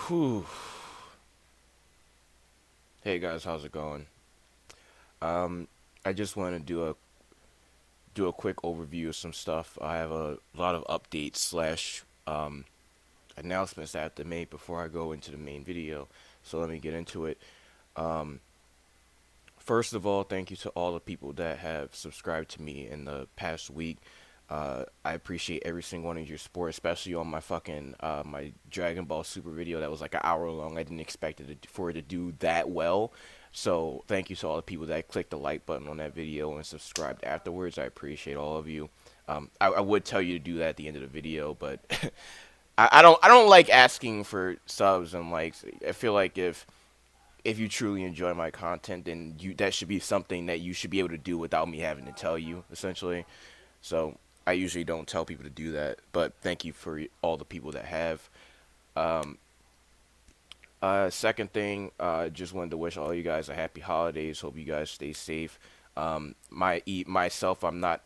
Whew. Hey guys, how's it going? Um, I just want to do a quick overview of some stuff. I have a lot of updates slash announcements I have to make before I go into the main video. So let me get into it. Um, First of all, thank you to all the people that have subscribed to me in the past week. I appreciate every single one of your support, especially on my my Dragon Ball Super video that was like an hour long. I didn't expect for it to do that well. So thank you to all the people that clicked the like button on that video and subscribed afterwards. I appreciate all of you. I would tell you to do that at the end of the video, but I don't like asking for subs and likes. I feel like if you truly enjoy my content, then that should be something that you should be able to do without me having to tell you, essentially. So I usually don't tell people to do that, but thank you for all the people that have. Um, Second thing, just wanted to wish all you guys a happy holidays. Hope you guys stay safe. Myself, I'm not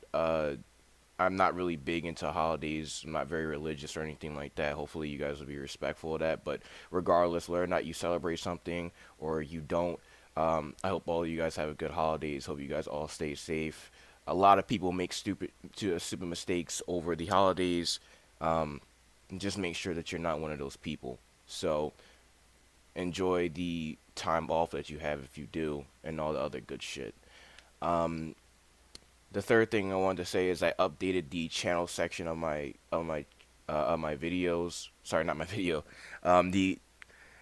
really big into holidays. I'm not very religious or anything like that. Hopefully, you guys will be respectful of that. But regardless, whether or not you celebrate something or you don't, I hope all of you guys have a good holidays. Hope you guys all stay safe. A lot of people make stupid mistakes over the holidays. Um, just make sure that you're not one of those people. So enjoy the time off that you have if you do, and all the other good shit. Um, the third thing I wanted to say is I updated the channel section of my videos. Sorry, not my video. The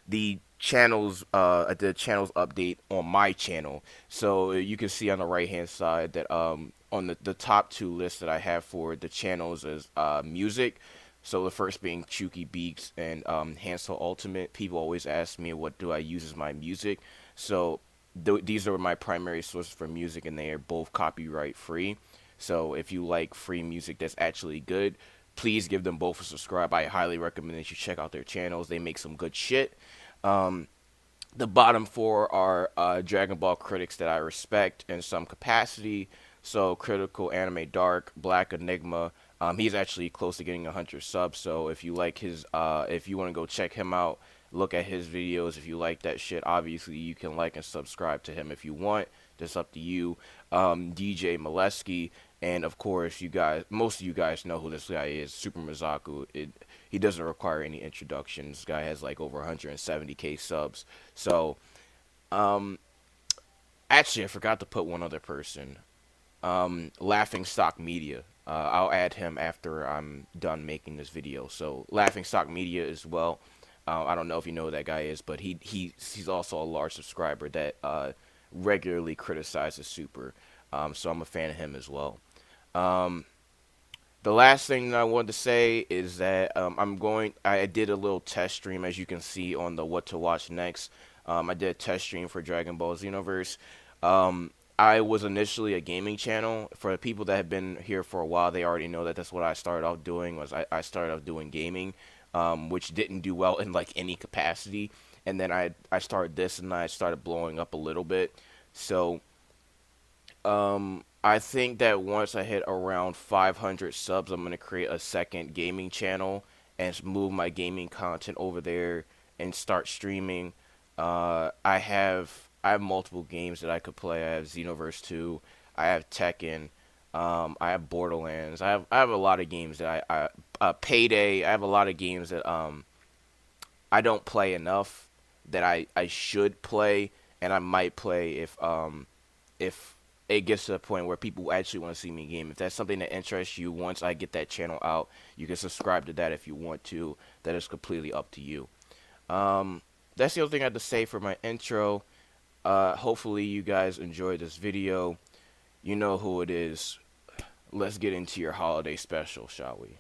the channels update on my channel. So you can see on the right hand side that on the top two lists that I have for the channels is music. So the first being Chuki Beats and Hansel Ultimate. People always ask me what do I use as my music. So these are my primary sources for music, and they are both copyright free. So if you like free music that's actually good, please give them both a subscribe. I highly recommend that you check out their channels. They make some good shit. Um, the bottom four are Dragon Ball critics that I respect in some capacity. So Critical Anime Dark, Black Enigma. He's actually close to getting 100 subs. So if you like if you want to go check him out, look at his videos. If you like that shit, obviously you can like and subscribe to him if you want. That's up to you. DJ Molesky, and of course, most of you guys know who this guy is, Super Mizaku. He doesn't require any introduction. This guy has like over 170k subs. So, um, actually, I forgot to put one other person. Laughing Stock Media. I'll add him after I'm done making this video. So, Laughing Stock Media as well. I don't know if you know who that guy is, but he's also a large subscriber that regularly criticizes Super. So I'm a fan of him as well. Um, the last thing that I wanted to say is that I did a little test stream, as you can see on the What to Watch Next. I did a test stream for Dragon Ball Xenoverse. I was initially a gaming channel. For the people that have been here for a while, they already know that that's what I started off doing. I started off doing gaming, which didn't do well in like any capacity. And then I started this, and I started blowing up a little bit. So I think that once I hit around 500 subs, I'm gonna create a second gaming channel and move my gaming content over there and start streaming. I have multiple games that I could play. I have Xenoverse 2. I have Tekken. I have Borderlands. I have a lot of games that Payday. I have a lot of games that I don't play enough that I should play, and I might play if it gets to the point where people actually want to see me game. If that's something that interests you, once I get that channel out, you can subscribe to that if you want to. That is completely up to you. That's the only thing I had to say for my intro. Hopefully you guys enjoyed this video. You know who it is. Let's get into your holiday special, shall we?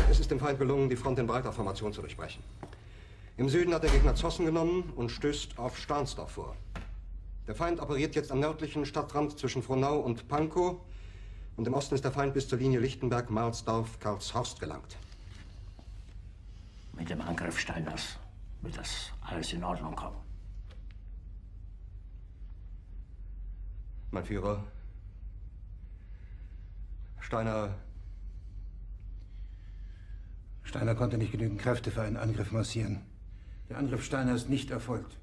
Es ist dem Feind gelungen, die Front in breiter Formation zu durchbrechen. Im Süden hat der Gegner Zossen genommen und stößt auf Stahnsdorf vor. Der Feind operiert jetzt am nördlichen Stadtrand zwischen Frohnau und Pankow, und im Osten ist der Feind bis zur Linie Lichtenberg-Marsdorf-Karlshorst gelangt. Mit dem Angriff Steiners wird das alles in Ordnung kommen. Mein Führer, Steiner konnte nicht genügend Kräfte für einen Angriff massieren. Der Angriff Steiner ist nicht erfolgt.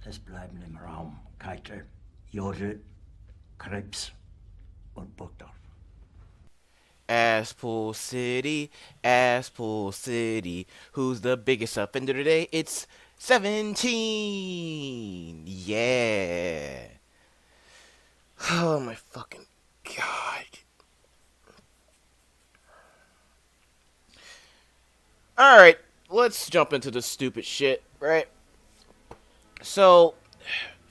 Es bleiben im Raum Keitel, Jodl, Krebs und Burgdorf. Asspull City, who's the biggest offender today? It's 17. Yeah. Oh my fucking god. Alright, let's jump into the stupid shit, right? So,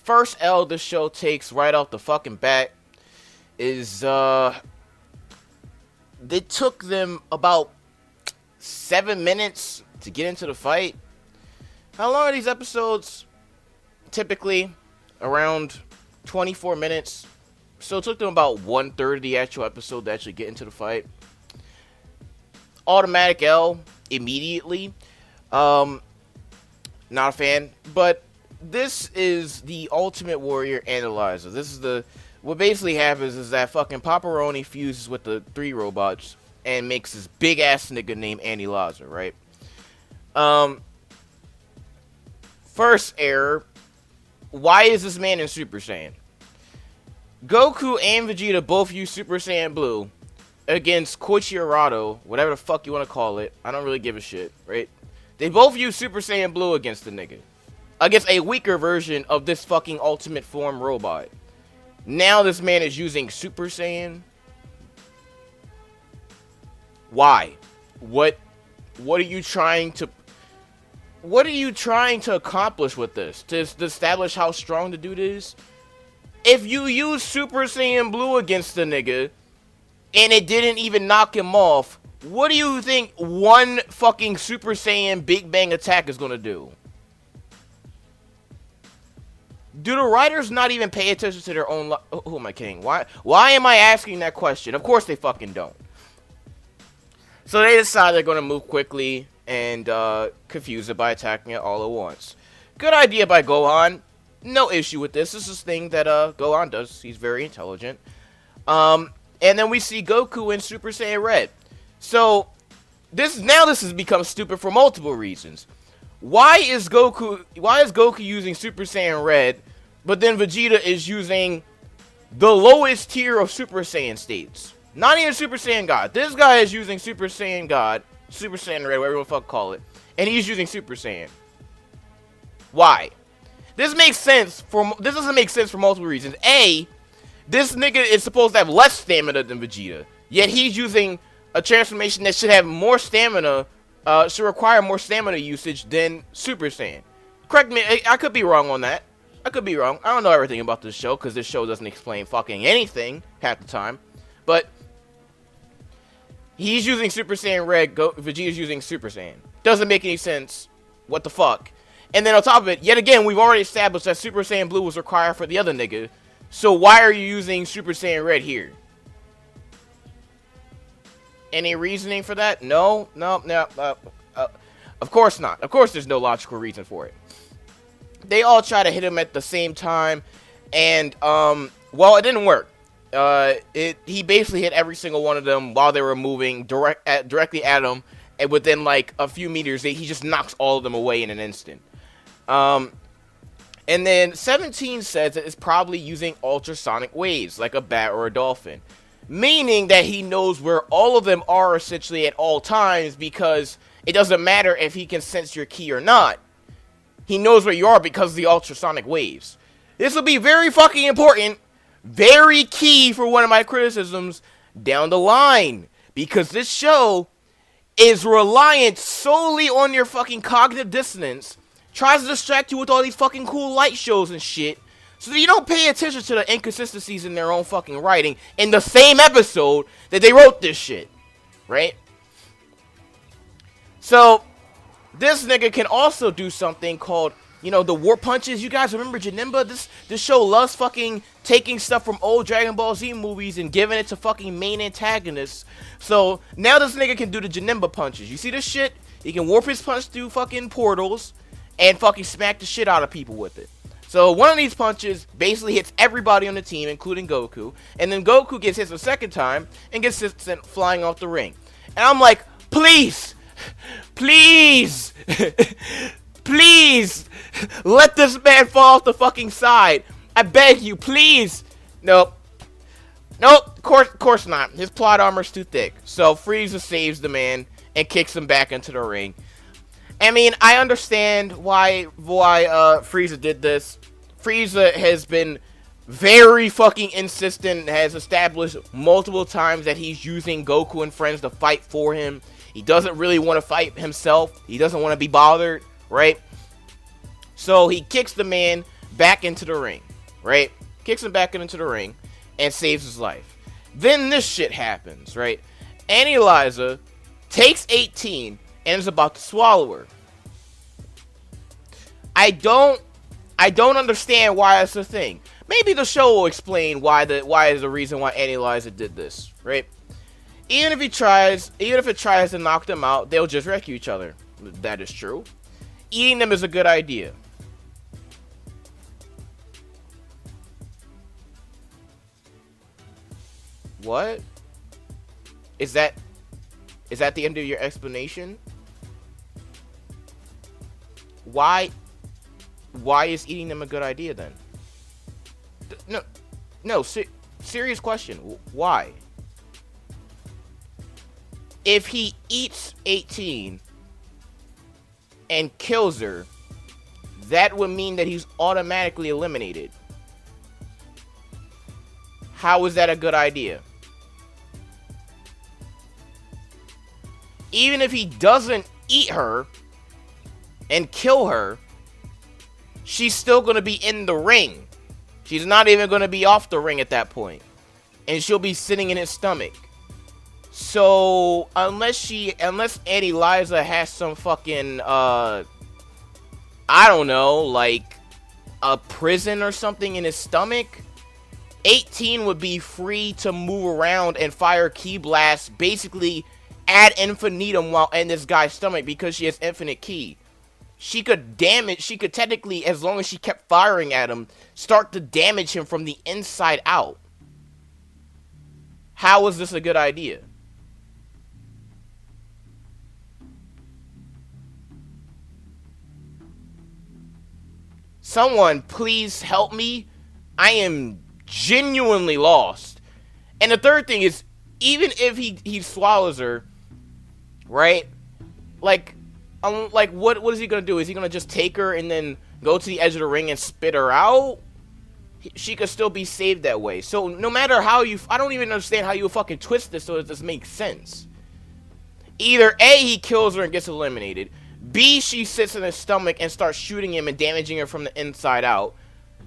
first L this show takes right off the fucking bat is, it took them about 7 minutes to get into the fight. How long are these episodes? Typically around 24 minutes. So it took them about 1/3 of the actual episode to actually get into the fight. Automatic L immediately. Not a fan, but this is the Ultimate Warrior Analyzer. This is what basically happens is that fucking Pepperoni fuses with the 3 robots and makes this big ass nigga named Analyzer, right? First error. Why is this man in Super Saiyan? Goku and Vegeta both use Super Saiyan Blue against Koichi Arado, whatever the fuck you want to call it. I don't really give a shit, right? They both use Super Saiyan Blue against the nigga. Against a weaker version of this fucking Ultimate Form robot. Now this man is using Super Saiyan. Why? What are you trying to accomplish with this? To establish how strong the dude is? If you use Super Saiyan Blue against the nigga and it didn't even knock him off, what do you think one fucking Super Saiyan Big Bang attack is gonna do? Do the writers not even pay attention to their own who am I kidding? Why am I asking that question? Of course they fucking don't. So they decide they're gonna move quickly and confuse it by attacking it all at once. Good idea by Gohan. No issue with this. This is a thing that Gohan does. He's very intelligent. And then we see Goku in Super Saiyan Red. So this has become stupid for multiple reasons. Why is Goku using Super Saiyan Red, but then Vegeta is using the lowest tier of Super Saiyan states? Not even Super Saiyan God. This guy is using Super Saiyan God, Super Saiyan Red, whatever the fuck call it, and he's using Super Saiyan. Why? This doesn't make sense for multiple reasons. A, this nigga is supposed to have less stamina than Vegeta, yet he's using a transformation that should have more stamina. Should require more stamina usage than Super Saiyan. Correct me, I could be wrong on that. I could be wrong. I don't know everything about this show, because this show doesn't explain fucking anything half the time. But he's using Super Saiyan Red, Vegeta's using Super Saiyan. Doesn't make any sense. What the fuck? And then on top of it, yet again, we've already established that Super Saiyan Blue was required for the other nigga. So why are you using Super Saiyan Red here? Any reasoning for that? No. Of course not. Of course there's no logical reason for it. They all try to hit him at the same time, and well, it didn't work. He basically hit every single one of them while they were moving directly at him, and within like a few meters, he just knocks all of them away in an instant. And then 17 says that it's probably using ultrasonic waves, like a bat or a dolphin. Meaning that he knows where all of them are essentially at all times, because it doesn't matter if he can sense your ki or not. He knows where you are because of the ultrasonic waves. This will be very fucking important, very key for one of my criticisms down the line. Because this show is reliant solely on your fucking cognitive dissonance, tries to distract you with all these fucking cool light shows and shit, so that you don't pay attention to the inconsistencies in their own fucking writing in the same episode that they wrote this shit. Right? So, this nigga can also do something called You know, the warp punches. You guys remember Janemba? This show loves fucking taking stuff from old Dragon Ball Z movies and giving it to fucking main antagonists. So now this nigga can do the Janemba punches. You see this shit? He can warp his punch through fucking portals and fucking smack the shit out of people with it. So one of these punches basically hits everybody on the team, including Goku. And then Goku gets hit a second time and gets sent flying off the ring. And I'm like, please, please, please, let this man fall off the fucking side. I beg you, please. Nope. Nope, of course not. His plot armor's too thick. So Frieza saves the man and kicks him back into the ring. I mean, I understand why Frieza did this. Frieza has been very fucking insistent, has established multiple times that he's using Goku and friends to fight for him. He doesn't really want to fight himself. He doesn't want to be bothered, right? So he kicks the man back into the ring, right? Kicks him back into the ring and saves his life. Then this shit happens, right? Annie Eliza takes 18 and is about to swallow her. I don't understand why it's a thing. Maybe the show will explain why is the reason why Annie Eliza did this, right? Even if it tries to knock them out, they'll just wreck each other. That is true. Eating them is a good idea. What? Is that the end of your explanation? Why is eating them a good idea then? No, serious question. Why? If he eats 18 and kills her, that would mean that he's automatically eliminated. How is that a good idea? Even if he doesn't eat her and kill her, she's still going to be in the ring. She's not even going to be off the ring at that point. And she'll be sitting in his stomach. So, unless Annie Eliza has some fucking, I don't know, like a prison or something in his stomach, 18 would be free to move around and fire ki blasts basically ad infinitum while in this guy's stomach because she has infinite ki. She could technically, as long as she kept firing at him, start to damage him from the inside out. How is this a good idea? Someone, please help me. I am genuinely lost. And the third thing is, even if he swallows her, right? Like what is he gonna do? Is he gonna just take her and then go to the edge of the ring and spit her out? She could still be saved that way. So no matter how I don't even understand how you fucking twist this so that this makes sense. Either A, he kills her and gets eliminated. B, she sits in his stomach and starts shooting him and damaging her from the inside out.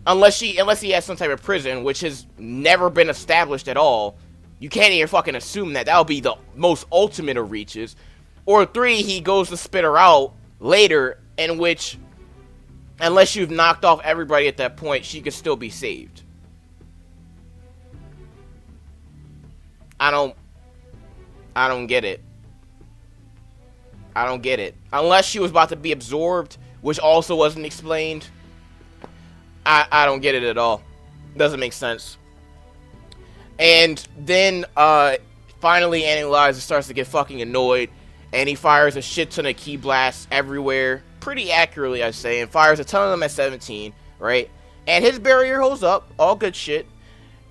Unless he has some type of prison, which has never been established at all. You can't even fucking assume that. That would be the most ultimate of reaches. Or 3, he goes to spit her out later, in which, unless you've knocked off everybody at that point, she could still be saved. I don't get it. I don't get it. Unless she was about to be absorbed, which also wasn't explained. I don't get it at all. Doesn't make sense. And then, finally, Annie Eliza starts to get fucking annoyed. And he fires a shit ton of ki blasts everywhere. Pretty accurately, I'd say. And fires a ton of them at 17, right? And his barrier holds up. All good shit.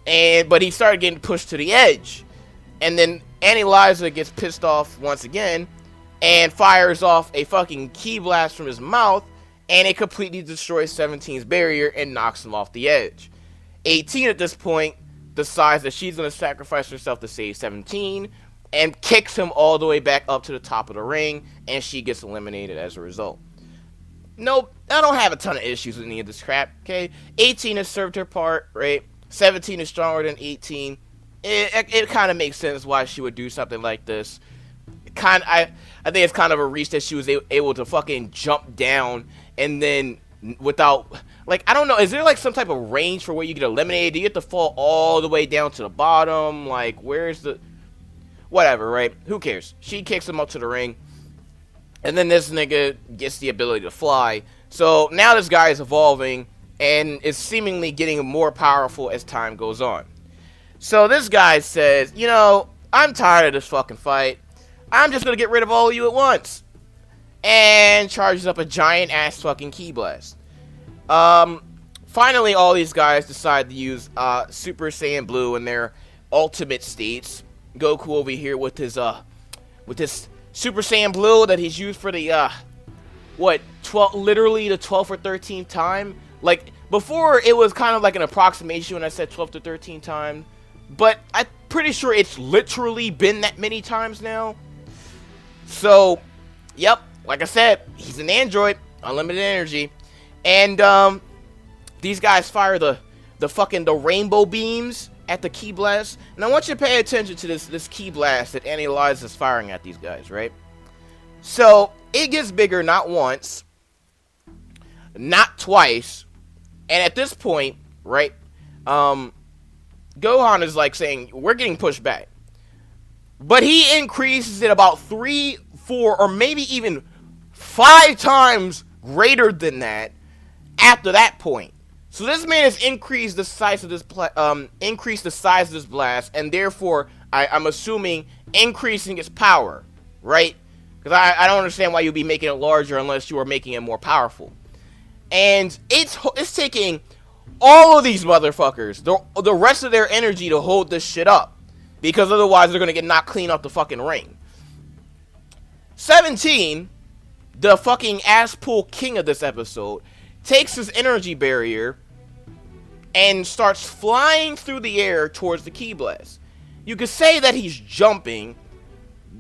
But he started getting pushed to the edge. And then Annie Eliza gets pissed off once again. And fires off a fucking ki blast from his mouth. And it completely destroys 17's barrier and knocks him off the edge. 18 at this point decides that she's going to sacrifice herself to save 17. And kicks him all the way back up to the top of the ring. And she gets eliminated as a result. Nope, I don't have a ton of issues with any of this crap, okay? 18 has served her part, right? 17 is stronger than 18. It kind of makes sense why she would do something like this. I think it's kind of a reach that she was able to fucking jump down and then without, like, I don't know, is there like some type of range for where you get eliminated? Do you have to fall all the way down to the bottom? Like, where's the, whatever, right? Who cares? She kicks him up to the ring, and then this nigga gets the ability to fly. So now this guy is evolving and is seemingly getting more powerful as time goes on. So this guy says, you know, I'm tired of this fucking fight. I'm just gonna get rid of all of you at once. And charges up a giant ass fucking ki blast. Finally, all these guys decide to use Super Saiyan Blue in their ultimate states. Goku over here with his Super Saiyan Blue that he's used for the literally the 12th or 13th time. Like, before it was kind of like an approximation when I said 12th to 13th time, but I'm pretty sure it's literally been that many times now. So, yep, like I said, he's an android, unlimited energy, and these guys fire the rainbow beams at the ki blast, and I want you to pay attention to this ki blast that Annie Eliza is firing at these guys, right? So it gets bigger not once, not twice, and at this point, right, Gohan is like saying, we're getting pushed back. But he increases it about 3, 4, or maybe even 5 times greater than that after that point. So this man has increased the size of this blast, and therefore, I'm assuming increasing its power, right? Because I don't understand why you'd be making it larger unless you are making it more powerful. And it's taking all of these motherfuckers, the rest of their energy to hold this shit up. Because otherwise they're going to get knocked clean off the fucking ring. 17, the fucking Asspull king of this episode, takes his energy barrier and starts flying through the air towards the ki blast. You could say that he's jumping,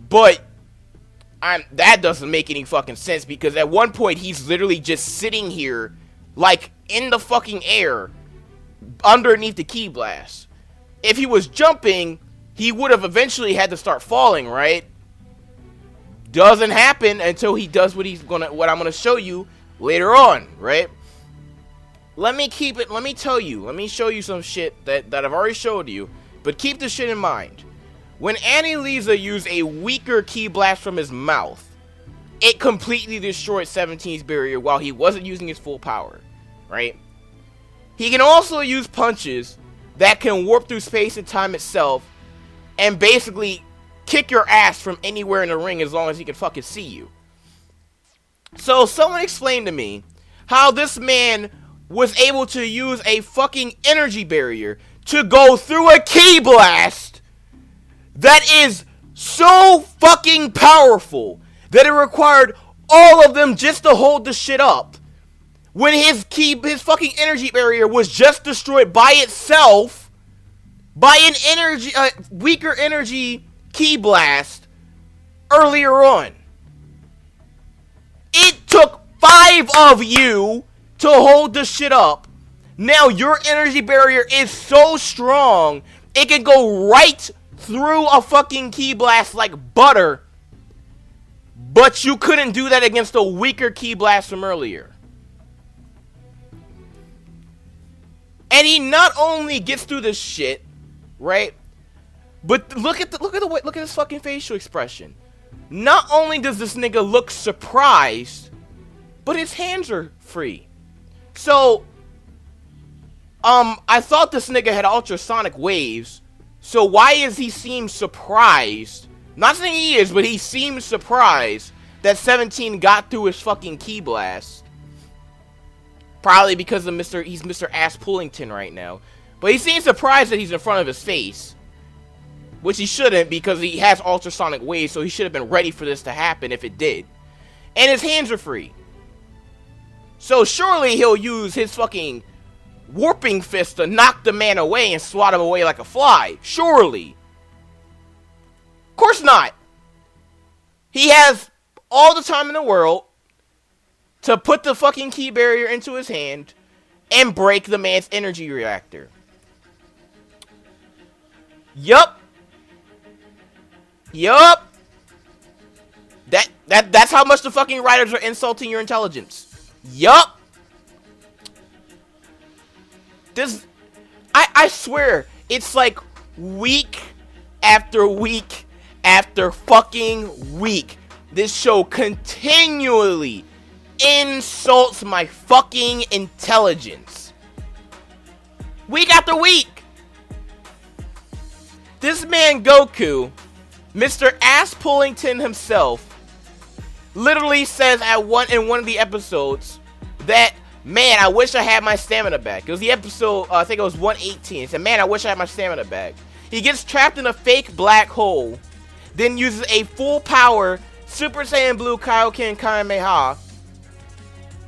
but that doesn't make any fucking sense, because at one point he's literally just sitting here, like, in the fucking air, underneath the ki blast. If he was jumping, he would have eventually had to start falling, right? Doesn't happen until he does what I'm gonna show you later on, right? Let me show you some shit that I've already showed you, but keep this shit in mind. When Annie Lisa used a weaker ki blast from his mouth, it completely destroyed 17's barrier while he wasn't using his full power, right? He can also use punches that can warp through space and time itself and basically kick your ass from anywhere in the ring as long as he can fucking see you. So someone explain to me how this man was able to use a fucking energy barrier to go through a ki blast that is so fucking powerful that it required all of them just to hold the shit up, when his fucking energy barrier was just destroyed by itself by an weaker energy ki blast earlier on. It took 5 of you to hold the shit up. Now your energy barrier is so strong, it can go right through a fucking ki blast like butter. But you couldn't do that against a weaker ki blast from earlier. And he not only gets through this shit, right? But look at his fucking facial expression. Not only does this nigga look surprised, but his hands are free. So, I thought this nigga had ultrasonic waves. So why is he seem surprised? Not saying he is, but he seems surprised that 17 got through his fucking ki blast. Probably because of he's Mr. Ass Pullington right now. But he seems surprised that he's in front of his face. Which he shouldn't, because he has ultrasonic waves, so he should have been ready for this to happen if it did. And his hands are free. So surely he'll use his fucking warping fist to knock the man away and swat him away like a fly. Surely. Of course not. He has all the time in the world to put the fucking ki barrier into his hand and break the man's energy reactor. Yup. That's how much the fucking writers are insulting your intelligence. Yup. This, I swear, it's like week after week after fucking week. This show continually insults my fucking intelligence. Week after week. This man Goku, Mr. Asspullington himself, literally says in one of the episodes that, man, I wish I had my stamina back. It was the episode, I think it was 118. He said, man, I wish I had my stamina back. He gets trapped in a fake black hole, then uses a full power Super Saiyan Blue Kaioken Kamehameha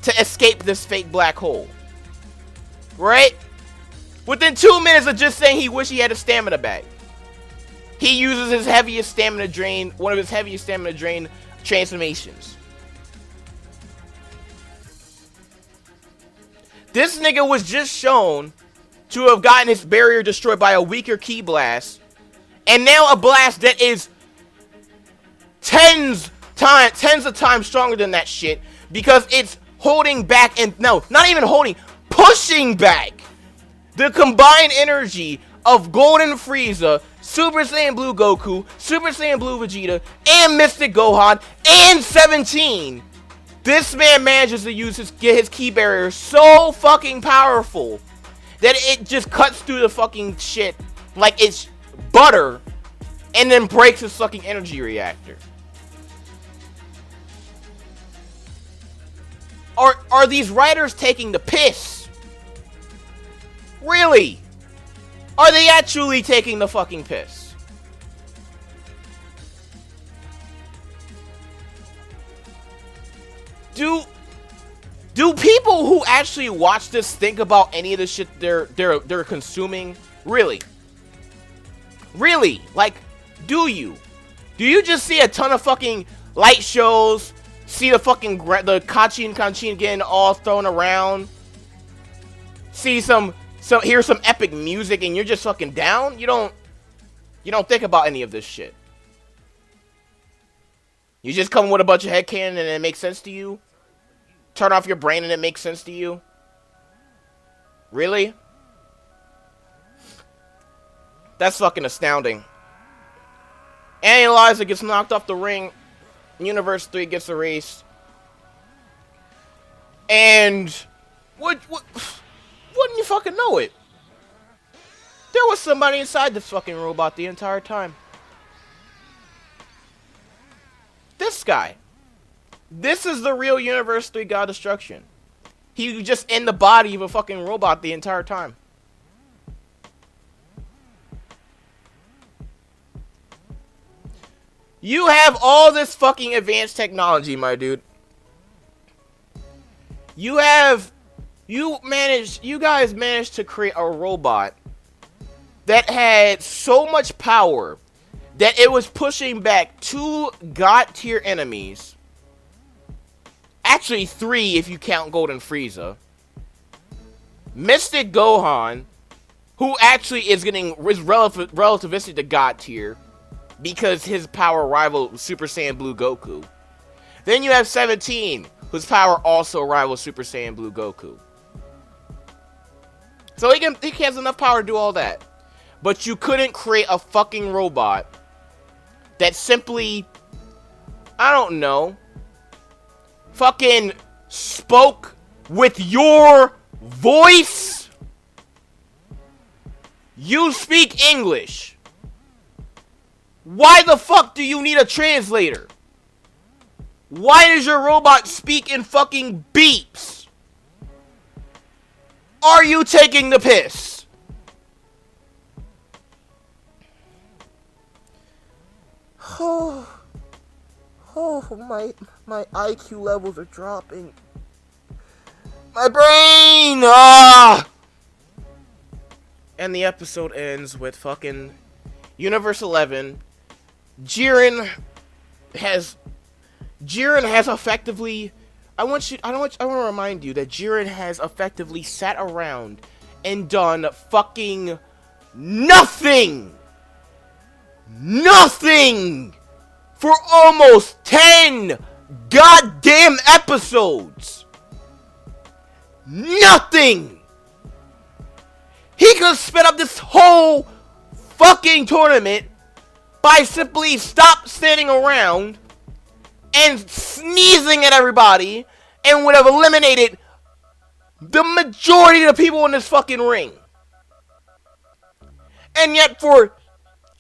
to escape this fake black hole. Right? Within 2 minutes of just saying he wished he had his stamina back, he uses his heaviest stamina drain, one of his heaviest stamina drain transformations. This nigga was just shown to have gotten his barrier destroyed by a weaker ki blast, and now a blast that is tens of times stronger than that shit, because it's holding back, and no, not even holding, pushing back the combined energy of Golden Frieza, Super Saiyan Blue Goku, Super Saiyan Blue Vegeta, and Mystic Gohan, and 17. This man manages to get his ki barrier so fucking powerful that it just cuts through the fucking shit like it's butter, and then breaks his fucking energy reactor. Are these writers taking the piss? Really? Are they actually taking the fucking piss? Do people who actually watch this think about any of the shit they're consuming? Really? Really? Like, do you? Do you just see a ton of fucking light shows? See the fucking the Kanchin getting all thrown around? See hear some epic music and you're just fucking down? You don't think about any of this shit. You just come with a bunch of headcanon and it makes sense to you? Turn off your brain and it makes sense to you? Really? That's fucking astounding. Analyzer gets knocked off the ring. Universe 3 gets erased. And wouldn't you fucking know it? There was somebody inside this fucking robot the entire time. This guy. This is the real Universe 3 God Destruction. He was just in the body of a fucking robot the entire time. You have all this fucking advanced technology, my dude. You guys managed to create a robot that had so much power that it was pushing back 2 god tier enemies. Actually 3 if you count Golden Frieza. Mystic Gohan, who actually is relativistic to god tier, because his power rivals Super Saiyan Blue Goku. Then you have 17, whose power also rivals Super Saiyan Blue Goku. So he has enough power to do all that. But you couldn't create a fucking robot that simply, I don't know, fucking spoke with your voice? You speak English. Why the fuck do you need a translator? Why does your robot speak in fucking beeps? Are you taking the piss? Oh, my IQ levels are dropping. My brain! Ah! And the episode ends with fucking Universe 11. Jiren has effectively, I want to remind you that Jiren has effectively sat around and done fucking nothing for almost 10 goddamn episodes. Nothing. He could have sped up this whole fucking tournament by simply stop standing around and sneezing at everybody and would have eliminated the majority of the people in this fucking ring. And yet for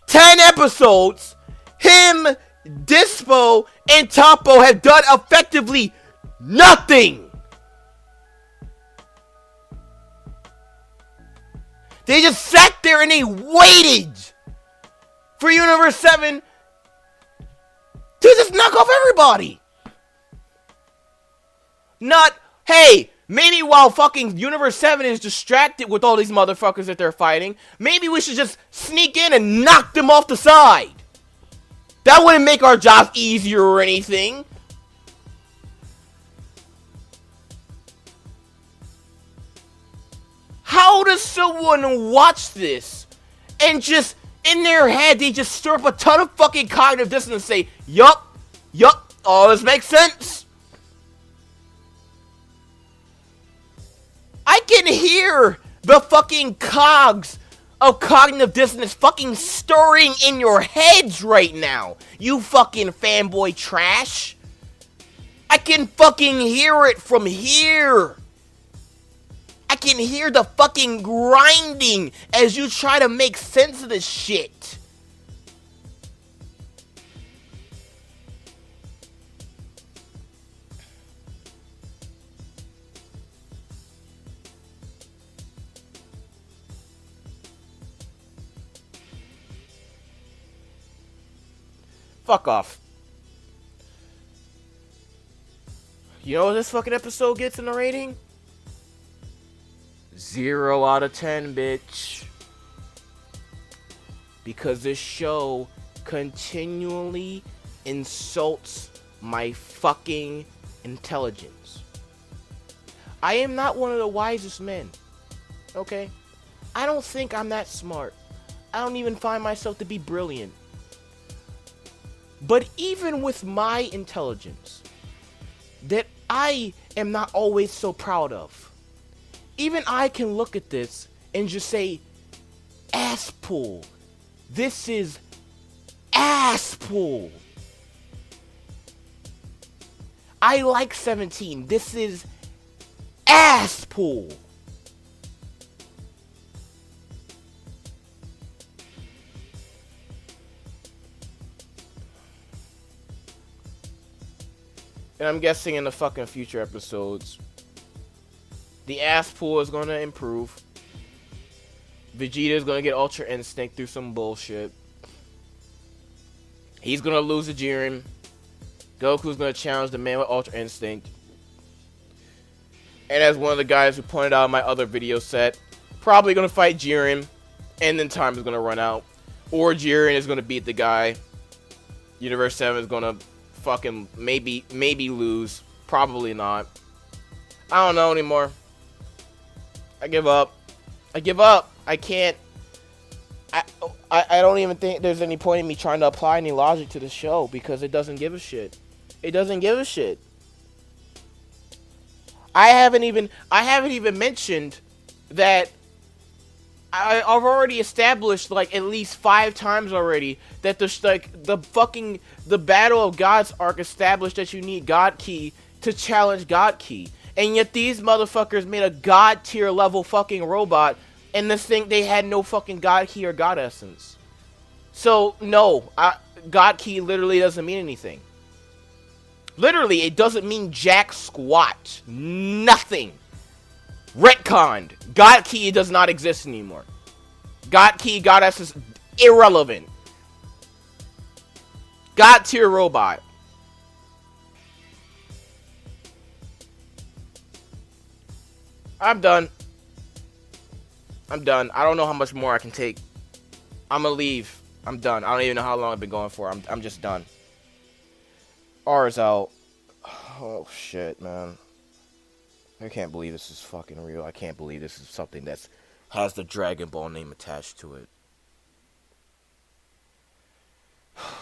10 episodes, him, Dispo, and Topo have done effectively nothing. They just sat there and they waited for Universe 7 to just knock off everybody. Not, hey, maybe while fucking Universe 7 is distracted with all these motherfuckers that they're fighting, maybe we should just sneak in and knock them off the side. That wouldn't make our job easier or anything. How does someone watch this and just, in their head, they just stir up a ton of fucking cognitive dissonance and say, yup, all this makes sense? I can hear the fucking cogs of cognitive dissonance fucking stirring in your heads right now, you fucking fanboy trash. I can fucking hear it from here. I can hear the fucking grinding as you try to make sense of this shit. Fuck off. You know what this fucking episode gets in the rating? 0 out of 10, bitch. Because this show continually insults my fucking intelligence. I am not one of the wisest men. Okay? I don't think I'm that smart. I don't even find myself to be brilliant. But even with my intelligence, that I am not always so proud of, even I can look at this and just say, Asspull. This is Asspull. I like 17. This is Asspull. And I'm guessing in the fucking future episodes, the Asspull is going to improve. Vegeta is going to get Ultra Instinct through some bullshit. He's going to lose to Jiren. Goku's going to challenge the man with Ultra Instinct. And as one of the guys who pointed out in my other video set, probably going to fight Jiren. And then time is going to run out. Or Jiren is going to beat the guy. Universe 7 is going to fucking maybe lose. Probably not. I don't know anymore. I give up. I can't. I don't even think there's any point in me trying to apply any logic to the show because it doesn't give a shit. It doesn't give a shit. I haven't even mentioned that I've already established like at least 5 times already that the Battle of Gods arc established that you need God Key to challenge God Key. And yet these motherfuckers made a God tier level fucking robot, and this thing they had no fucking God Key or God Essence. So no, God Key literally doesn't mean anything. Literally, it doesn't mean jack squat. Nothing. Retconned. God Key does not exist anymore. God Key, God Essence, irrelevant. God tier robot. I'm done. I don't know how much more I can take. I'm gonna leave. I'm done. I don't even know how long I've been going for. I'm just done. R is out. Oh shit, man. I can't believe this is fucking real. I can't believe this is something that has the Dragon Ball name attached to it.